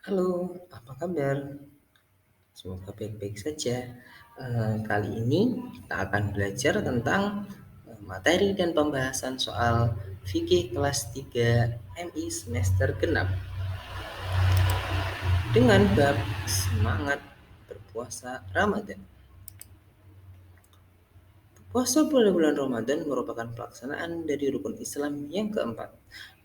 Halo, apa kabar? Semoga baik-baik saja. Kali ini kita akan belajar tentang materi dan pembahasan soal fikih kelas 3 MI semester genap dengan bab semangat berpuasa Ramadan. Puasa pada bulan Ramadan merupakan pelaksanaan dari rukun Islam yang keempat.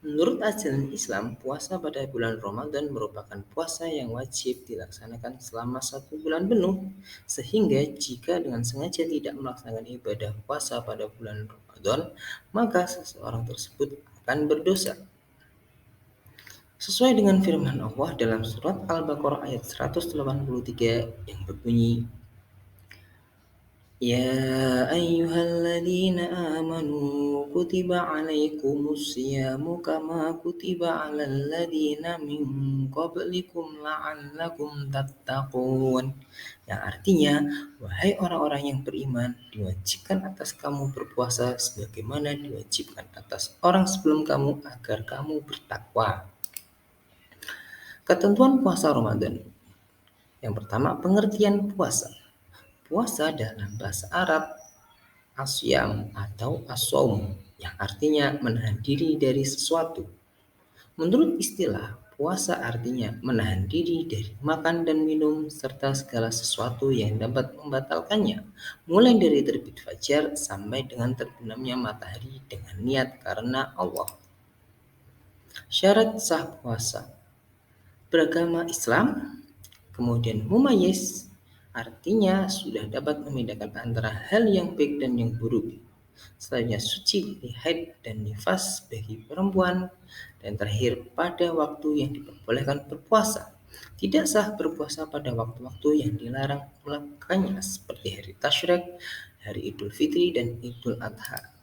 Menurut ajaran Islam, puasa pada bulan Ramadan merupakan puasa yang wajib dilaksanakan selama 1 bulan penuh. Sehingga jika dengan sengaja tidak melaksanakan ibadah puasa pada bulan Ramadan, maka seseorang tersebut akan berdosa. Sesuai dengan firman Allah dalam surat Al-Baqarah ayat 183 yang berbunyi, يا أيها الذين آمنوا كتب عليكم الصيام كما كتب على الذين من قبلكم لعلكم تتقون. Yang artinya, wahai orang-orang yang beriman, diwajibkan atas kamu berpuasa sebagaimana diwajibkan atas orang sebelum kamu agar kamu bertakwa. Ketentuan puasa Ramadan. Yang pertama, pengertian puasa. Puasa dalam bahasa Arab asyam atau asom yang artinya menahan diri dari sesuatu. Menurut istilah, puasa artinya menahan diri dari makan dan minum serta segala sesuatu yang dapat membatalkannya, mulai dari terbit fajar sampai dengan terbenamnya matahari dengan niat karena Allah. Syarat sah puasa. Beragama Islam, kemudian mumayyiz, artinya sudah dapat membedakan antara hal yang baik dan yang buruk. Selanjutnya suci dari haid dan nifas bagi perempuan, dan terakhir pada waktu yang diperbolehkan berpuasa. Tidak sah berpuasa pada waktu-waktu yang dilarang melakukannya seperti hari Tasyrik, hari Idul Fitri dan Idul Adha.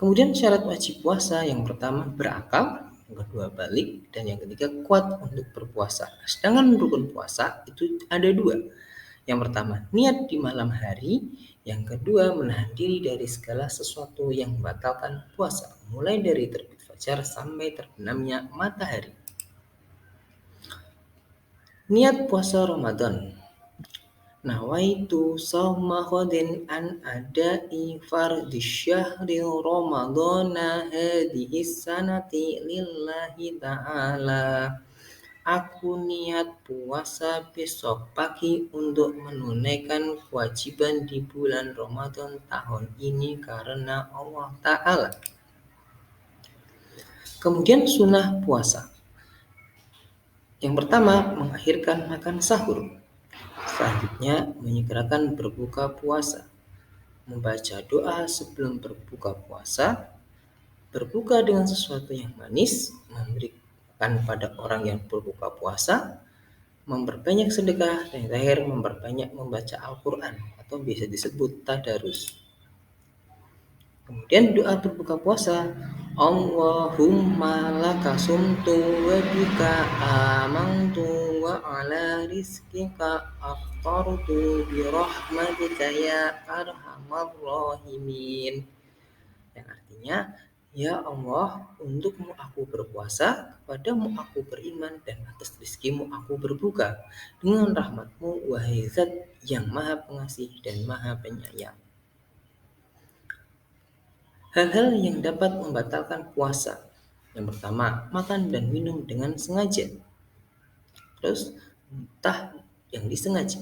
Kemudian syarat wajib puasa yang pertama berakal, yang kedua balik, dan yang ketiga kuat untuk berpuasa. Sedangkan rukun puasa itu ada dua. Yang pertama niat di malam hari, yang kedua menahan diri dari segala sesuatu yang membatalkan puasa, mulai dari terbit fajar sampai terbenamnya matahari. Niat puasa Ramadan. Nawaitu sawma khadin an adai fardhi syahri ramadana hadhihi sanati lillahi ta'ala. Aku niat puasa besok pagi untuk menunaikan kewajiban di bulan Ramadan tahun ini karena Allah Ta'ala. Kemudian sunnah puasa. Yang pertama, mengakhirkan makan sahur. Selanjutnya, menyegerakan berbuka puasa, membaca doa sebelum berbuka puasa, berbuka dengan sesuatu yang manis, memberikan pada orang yang berbuka puasa, memperbanyak sedekah, dan terakhir memperbanyak membaca Al-Quran atau bisa disebut tadarus. Kemudian doa berbuka puasa, Allahumma laka sumtu wa bika amantu wa ala rizkika aftartu bi rahmatika ya arhamar rahimin. Yang artinya, ya Allah, untukmu aku berpuasa, kepadamu aku beriman, dan atas rizkimu aku berbuka. Dengan rahmatmu, wahai zat yang maha pengasih dan maha penyayang. Hal-hal yang dapat membatalkan puasa. Yang pertama, makan dan minum dengan sengaja. Terus, entah yang disengaja.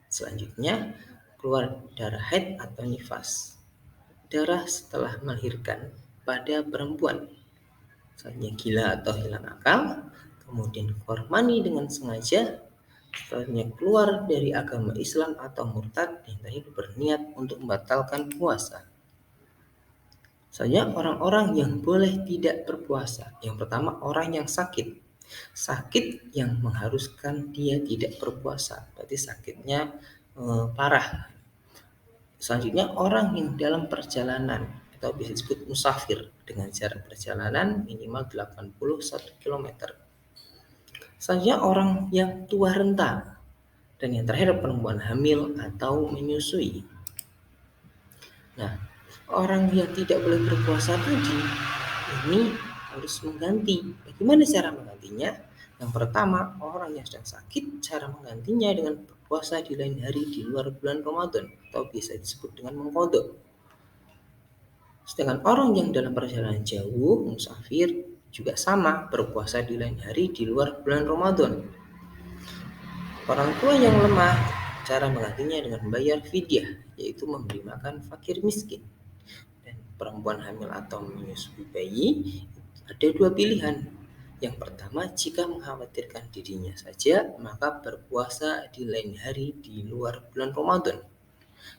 Selanjutnya, keluar darah haid atau nifas. Darah setelah melahirkan pada perempuan. Selanjutnya gila atau hilang akal. Kemudian keluar mani dengan sengaja. Selanjutnya keluar dari agama Islam atau murtad yang tadi berniat untuk membatalkan puasa. Selanjutnya orang-orang yang boleh tidak berpuasa. Yang pertama orang yang sakit. Sakit yang mengharuskan dia tidak berpuasa. Berarti sakitnya parah. Selanjutnya orang yang dalam perjalanan atau bisa disebut musafir dengan jarak perjalanan minimal 81 km. Selanjutnya orang yang tua renta. Dan yang terakhir perempuan hamil atau menyusui. Nah, orang yang tidak boleh berpuasa tadi ini harus mengganti. Bagaimana cara menggantinya? Yang pertama, orang yang sedang sakit, cara menggantinya dengan berpuasa di lain hari di luar bulan Ramadan atau bisa disebut dengan mengqadha. Sedangkan orang yang dalam perjalanan jauh, musafir, juga sama berpuasa di lain hari di luar bulan Ramadan. Orang tua yang lemah, cara menggantinya dengan membayar fidyah, yaitu memberi makan fakir miskin. Dan perempuan hamil atau menyusui bayi ada dua pilihan. Yang pertama, jika mengkhawatirkan dirinya saja, maka berpuasa di lain hari di luar bulan Ramadan.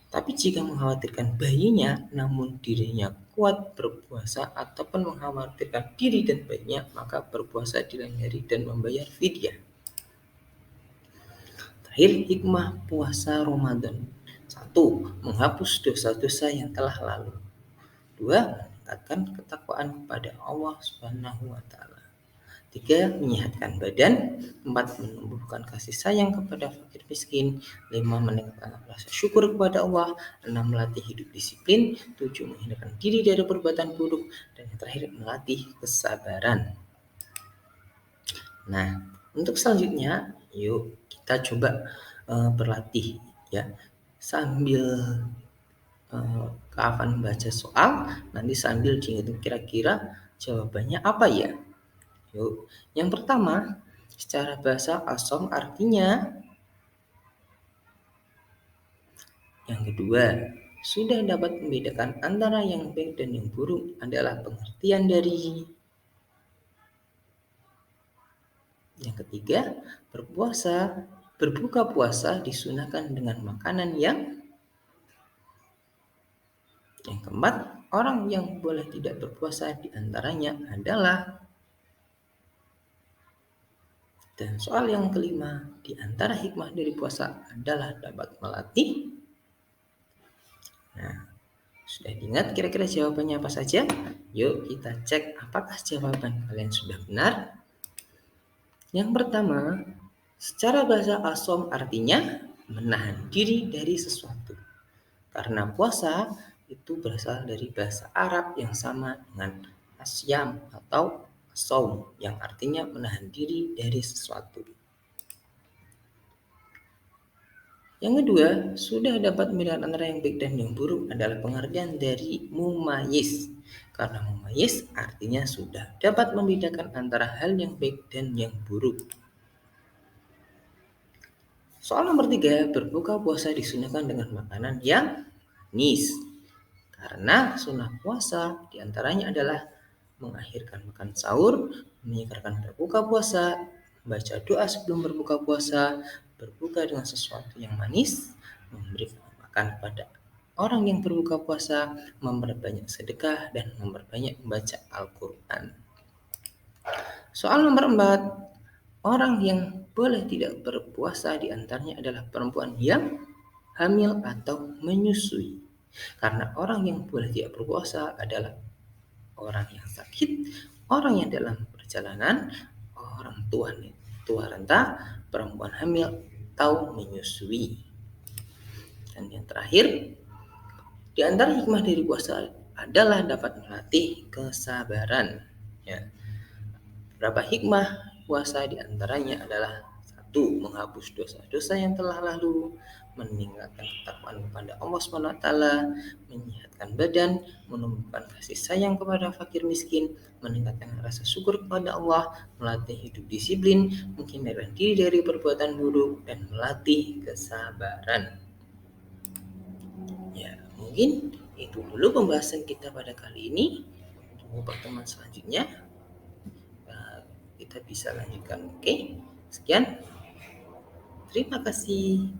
Tapi jika mengkhawatirkan bayinya, namun dirinya kuat berpuasa ataupun mengkhawatirkan diri dan bayinya, maka berpuasa di lain hari dan membayar fidyah. Terakhir, hikmah puasa Ramadan. 1. Menghapus dosa-dosa yang telah lalu. 2. Meningkatkan ketakwaan kepada Allah Subhanahu wa taala. 3. Menyehatkan badan. 4. Menumbuhkan kasih sayang kepada fakir miskin. 5. Meningkatkan rasa syukur kepada Allah. 6. Melatih hidup disiplin. 7. Menghindarkan diri dari perbuatan buruk. Dan yang terakhir, melatih kesabaran. Nah, untuk selanjutnya, yuk kita coba berlatih ya. Sambil Kak akan membaca soal, nanti sambil dihitung kira-kira jawabannya apa ya. Yuk, yang pertama, secara bahasa asom artinya. Yang kedua, sudah dapat membedakan antara yang baik dan yang buruk adalah pengertian dari. Yang ketiga, berbuka puasa disunahkan dengan makanan yang. Yang keempat, orang yang boleh tidak berpuasa diantaranya adalah. Dan soal yang kelima, di antara hikmah dari puasa adalah dapat melatih. Nah, sudah diingat kira-kira jawabannya apa saja? Yuk kita cek apakah jawaban kalian sudah benar. Yang pertama, secara bahasa asom artinya menahan diri dari sesuatu. Karena puasa itu berasal dari bahasa Arab yang sama dengan asyam atau saum yang artinya menahan diri dari sesuatu. Yang kedua, sudah dapat membedakan antara yang baik dan yang buruk adalah pengertian dari mumayyiz. Karena mumayyiz artinya sudah dapat membedakan antara hal yang baik dan yang buruk. Soal nomor 3, berbuka puasa disunahkan dengan makanan yang manis. Karena sunnah puasa diantaranya adalah mengakhirkan makan sahur, menyegarkan berbuka puasa, membaca doa sebelum berbuka puasa, berbuka dengan sesuatu yang manis, memberikan makan kepada orang yang berbuka puasa, memperbanyak sedekah, dan memperbanyak membaca Al-Quran. Soal nomor 4, orang yang boleh tidak berpuasa diantaranya adalah perempuan yang hamil atau menyusui. Karena orang yang boleh tidak berpuasa adalah orang yang sakit, orang yang dalam perjalanan, orang tua renta, perempuan hamil atau menyusui. Dan yang terakhir, di antara hikmah dari puasa adalah dapat melatih kesabaran. Ya. Berapa hikmah puasa di antaranya adalah 1. Menghapus dosa-dosa yang telah lalu, meningkatkan ketakwaan kepada Allah SWT, menyehatkan badan, menumbuhkan kasih sayang kepada fakir miskin, meningkatkan rasa syukur kepada Allah, melatih hidup disiplin, menghindarkan diri dari perbuatan buruk, dan melatih kesabaran. Ya, mungkin itu dulu pembahasan kita pada kali ini. Untuk pertemuan selanjutnya kita bisa lanjutkan. Oke, sekian. Terima kasih.